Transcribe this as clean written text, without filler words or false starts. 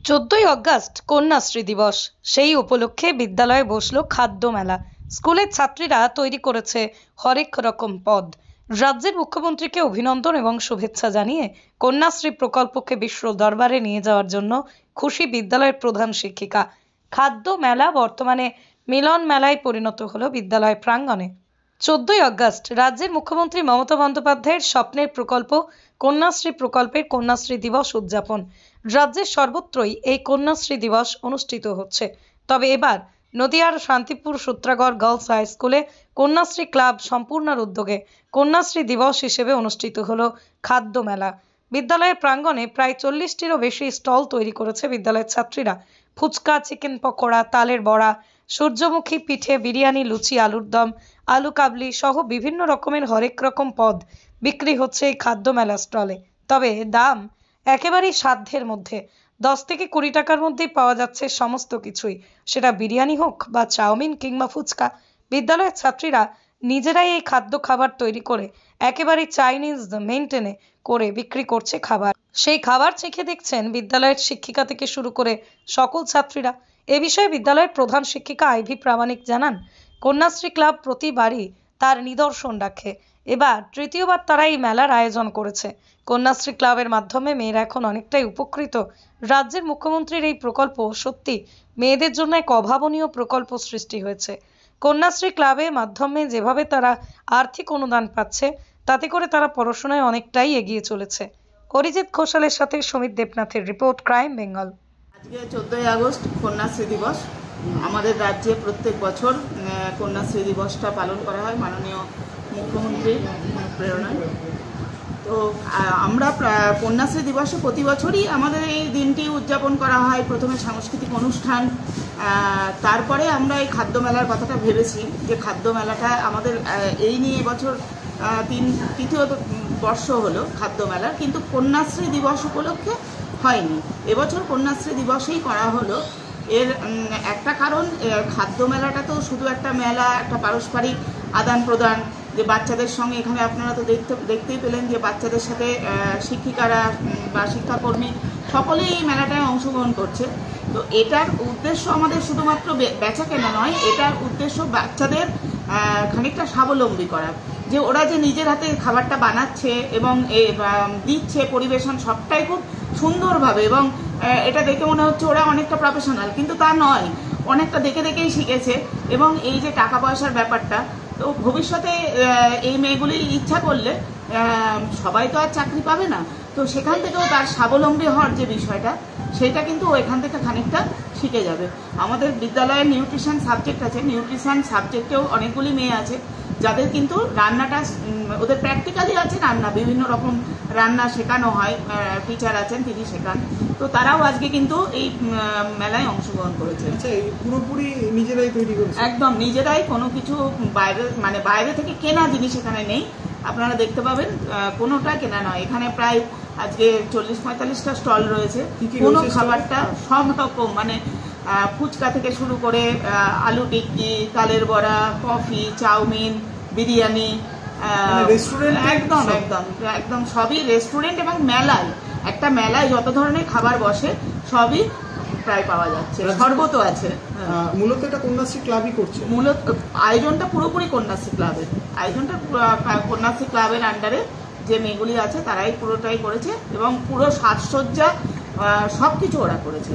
14ই August Kanyashree দিবস। সেই উপলক্ষে বিদ্যালয়ে বসলো খাদ্য মেলা। স্কুলের ছাত্রীরা তৈরি করেছে হরেক রকম পদ। রাজ্যের মুখ্যমন্ত্রীকে অভিনন্দন এবং শুভেচ্ছা জানিয়ে কন্যাশ্রী প্রকল্পকে বিশ্ব দরবারে নিয়ে যাওয়ার জন্য খুশি বিদ্যালয়ের প্রধান শিক্ষিকা। খাদ্য মেলা বর্তমানে মিলন মেলায় পরিণত হলো বিদ্যালয় প্রাঙ্গণে। 14ই অগাস্ট রাজ্যের মুখ্যমন্ত্রী মমতা বন্দ্যোপাধ্যায়ের স্বপ্নের প্রকল্প কন্যাশ্রী প্রকল্পের কন্যাশ্রী দিবস উদযাপন। রাজ্যের সর্বত্রই এই কন্যাশ্রী দিবস অনুষ্ঠিত হচ্ছে। তবে এবার নদিয়ার শান্তিপুর সূত্রাগড় গার্লস হাই স্কুলে কন্যাশ্রী ক্লাব সম্পূর্ণর উদ্যোগে কন্যাশ্রী দিবস হিসেবে অনুষ্ঠিত হলো খাদ্য মেলা। বিদ্যালয়ের প্রাঙ্গণে প্রায় 40টিরও বেশি স্টল তৈরি করেছে বিদ্যালয়ের ছাত্রীরা। ফুচকা, চিকেন পকোড়া, তালের বড়া, সূর্যমুখী পিঠে, বিরিয়ানি, লুচি, আলুর দম, আলু কাবলি সহ বিভিন্ন রকমের হরেক রকম পদ বিক্রি হচ্ছে এই খাদ্য মেলা স্টলে। তবে দাম একেবারেই সাধ্যের মধ্যে। 10 থেকে 20 টাকার মধ্যেই পাওয়া যাচ্ছে সমস্ত কিছুই, সেটা বিরিয়ানি হোক বা চাউমিন কিংবা ফুচকা। বিদ্যালয়ের ছাত্রীরা নিজেরাই এই খাদ্য খাবার তৈরি করে একেবারে চাইনিজ মেনটেনে করে বিক্রি করছে খাবার। সেই খাবার চেখে দেখছেন বিদ্যালয়ের শিক্ষিকা থেকে শুরু করে সকল ছাত্রীরা। এ বিষয়ে বিদ্যালয়ের প্রধান শিক্ষিকা আইভি প্রামাণিক জানান, কন্যাশ্রী ক্লাব প্রতিবারই তার নিদর্শন রাখে। এবার তৃতীয়বার তারা এই মেলার আয়োজন করেছে। কন্যাশ্রী ক্লাবের মাধ্যমে মেয়েরা এখন অনেকটাই উপকৃত। রাজ্যের মুখ্যমন্ত্রীর এই প্রকল্প সত্যি মেয়েদের জন্য এক অভাবনীয় প্রকল্প সৃষ্টি হয়েছে। কন্যাশ্রী ক্লাবের মাধ্যমে যেভাবে তারা আর্থিক অনুদান পাচ্ছে, তাতে করে তারা পড়াশোনায় অনেকটাই এগিয়ে চলেছে। অরিজিৎ ঘোষালের সাথে সুমিত দেবনাথের রিপোর্ট, ক্রাইম বেঙ্গল। আজকে 14ই আগস্ট কন্যাশ্রী দিবস। আমাদের রাজ্যে প্রত্যেক বছর কন্যাশ্রী দিবসটা পালন করা হয় মাননীয় মুখ্যমন্ত্রীর প্রেরণায়। তো আমরা কন্যাশ্রী দিবসে প্রতি বছরই আমাদের এই দিনটি উদযাপন করা হয়। প্রথমে সাংস্কৃতিক অনুষ্ঠান, তারপরে আমরা এই খাদ্য মেলার কথাটা ভেবেছি যে খাদ্য মেলাটা আমাদের এই নিয়ে এবছর তৃতীয় বর্ষ হলো খাদ্য মেলার, কিন্তু কন্যাশ্রী দিবস উপলক্ষে হয়নি। এবছর কন্যাশ্রী দিবসেই করা হলো। এর একটা কারণ, খাদ্য মেলাটা তো শুধু একটা মেলা, একটা পারস্পরিক আদান প্রদান, যে বাচ্চাদের সঙ্গে এখানে আপনারা তো দেখতেই পেলেন যে বাচ্চাদের সাথে শিক্ষিকারা বা শিক্ষাকর্মী সকলেই এই মেলাটায় অংশগ্রহণ করছে। তো এটার উদ্দেশ্য আমাদের শুধুমাত্র বেচা কেনা নয়, এটার উদ্দেশ্য বাচ্চাদের খানিকটা স্বাবলম্বী করা, যে ওরা যে নিজের হাতে খাবারটা বানাচ্ছে এবং দিচ্ছে, পরিবেশন সবটাই খুব সুন্দরভাবে, এবং এটা দেখে মনে হচ্ছে ওরা অনেকটা প্রফেশনাল, কিন্তু তা নয়, অনেকটা দেখে দেখেই শিখেছে। এবং এই যে টাকা পয়সার ব্যাপারটা, তো ভবিষ্যতে এই মেয়েগুলি ইচ্ছা করলে সবাই তো আর চাকরি পাবে না, তো সেখান থেকেও তার স্বাবলম্বী হওয়ার যে বিষয়টা, সেটা কিন্তু এখান থেকে খানিকটা শিখে যাবে। আমাদের বিদ্যালয়ে নিউট্রিশন সাবজেক্ট আছে, নিউট্রিশন সাবজেক্টেও অনেকগুলি মেয়ে আছে যাদের কিন্তু রান্নাটা ওদের প্র্যাকটিক্যালি আছে, রান্না বিভিন্ন রকম রান্না শেখানো হয়, টিচার আছেন তিনি শেখান। তো তারাও আজকে কিন্তু এই মেলায় অংশগ্রহণ করেছে। আচ্ছা, পুরোপুরি নিজেরাই তৈরি করেছে? একদম নিজেরাই, কোনো কিছু বাইরে থেকে কেনা জিনিস এখানে নেই। আপনারা দেখতে পাবেন কোনোটা কেনা নয়। এখানে প্রায় আজকে 40-45টা স্টল রয়েছে। কোনো খাবারটা সব রকম, মানে ফুচকা থেকে শুরু করে আলু টিক্কি, তালের বড়া, কফি, চাউমিন, বিরিয়ানি, একদম একদম একদম সবই রেস্টুরেন্ট। এবং মেলায়, একটা মেলায় যত ধরনের খাবার বসে সবই প্রায় পাওয়া যাচ্ছে, শরবতও আছে। মূলত এটা কন্যাশ্রী ক্লাবই করছে। মূলত আয়োজনটা পুরোপুরি কন্যাশ্রী ক্লাবের, আয়োজনটা কন্যাশ্রী ক্লাবের আন্ডারে যে মেয়েগুলি আছে তারাই পুরোটাই করেছে, এবং পুরো সাজসজ্জা সবকিছু ওরা করেছে।